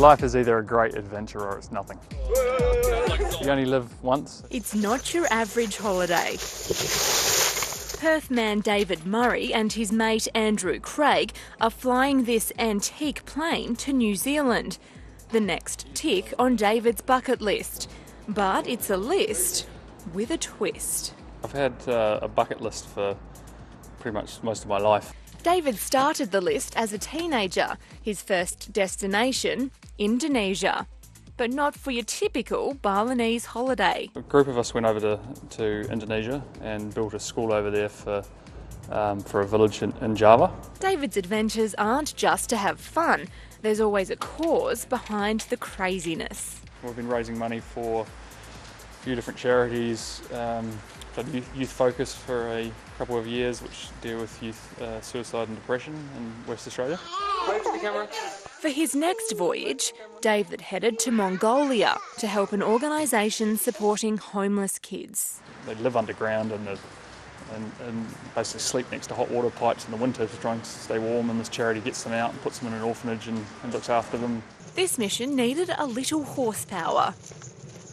Life is either a great adventure or it's nothing. You only live once. It's not your average holiday. Perth man David Murray and his mate Andrew Craig are flying this antique plane to New Zealand. The next tick on David's bucket list. But it's a list with a twist. I've had a bucket list for pretty much most of my life. David started the list as a teenager. His first destination, Indonesia. But not for your typical Balinese holiday. A group of us went over to Indonesia and built a school over there for a village in Java. David's adventures aren't just to have fun. There's always a cause behind the craziness. We've been raising money for a few different charities. Done Youth Focus for a couple of years, which deal with youth suicide and depression in West Australia. For his next voyage, David headed to Mongolia to help an organisation supporting homeless kids. They live underground and basically sleep next to hot water pipes in the winter to try and stay warm, and this charity gets them out and puts them in an orphanage and looks after them. This mission needed a little horsepower,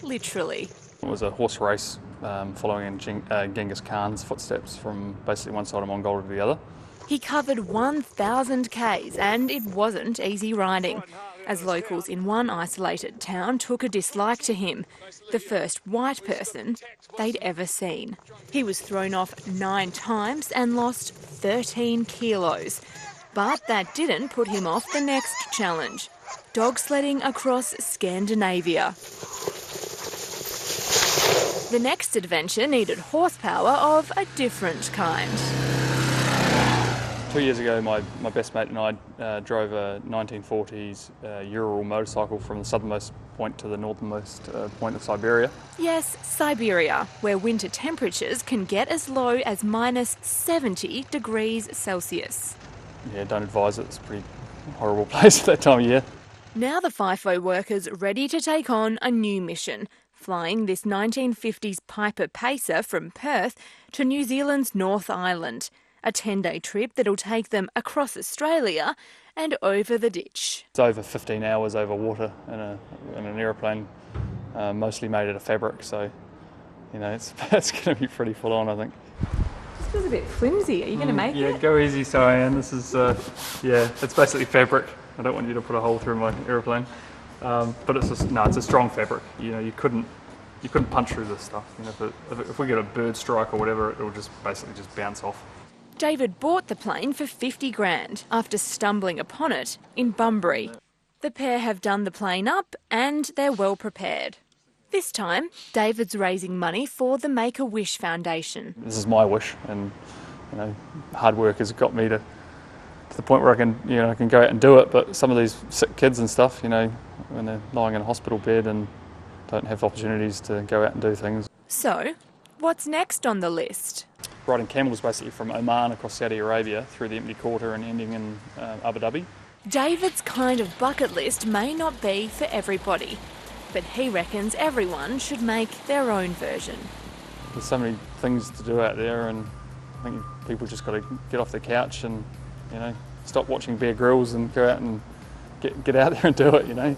literally. It was a horse race following in Genghis Khan's footsteps from basically one side of Mongolia to the other. He covered 1,000 k's and it wasn't easy riding, as locals in one isolated town took a dislike to him, the first white person they'd ever seen. He was thrown off 9 times and lost 13 kilos. But that didn't put him off the next challenge, dog sledding across Scandinavia. The next adventure needed horsepower of a different kind. 2 years ago, my best mate and I drove a 1940s Ural motorcycle from the southernmost point to the northernmost point of Siberia. Yes, Siberia, where winter temperatures can get as low as minus 70 degrees Celsius. Yeah, don't advise it. It's a pretty horrible place at that time of year. Now the FIFO workers ready to take on a new mission, flying this 1950s Piper Pacer from Perth to New Zealand's North Island. A 10-day trip that'll take them across Australia and over the ditch. It's over 15 hours over water in an aeroplane, mostly made out of fabric, so you know it's going to be pretty full on, I think. This feels a bit flimsy. Are you going to make it? Yeah, go easy, Cyan. This is it's basically fabric. I don't want you to put a hole through my aeroplane, but it's a strong fabric. You know, you couldn't punch through this stuff. You know, if we get a bird strike or whatever, it'll just basically bounce off. David bought the plane for 50 grand after stumbling upon it in Bunbury. The pair have done the plane up and they're well prepared. This time, David's raising money for the Make-A-Wish Foundation. This is my wish, and you know, hard work has got me to the point where I can go out and do it. But some of these sick kids and stuff, you know, when they're lying in a hospital bed and don't have opportunities to go out and do things. So, what's next on the list? Riding camels basically from Oman across Saudi Arabia through the empty quarter and ending in Abu Dhabi. David's kind of bucket list may not be for everybody, but he reckons everyone should make their own version. There's so many things to do out there, and I think people just got to get off their couch and, you know, stop watching Bear Grylls and go out and get out there and do it, you know.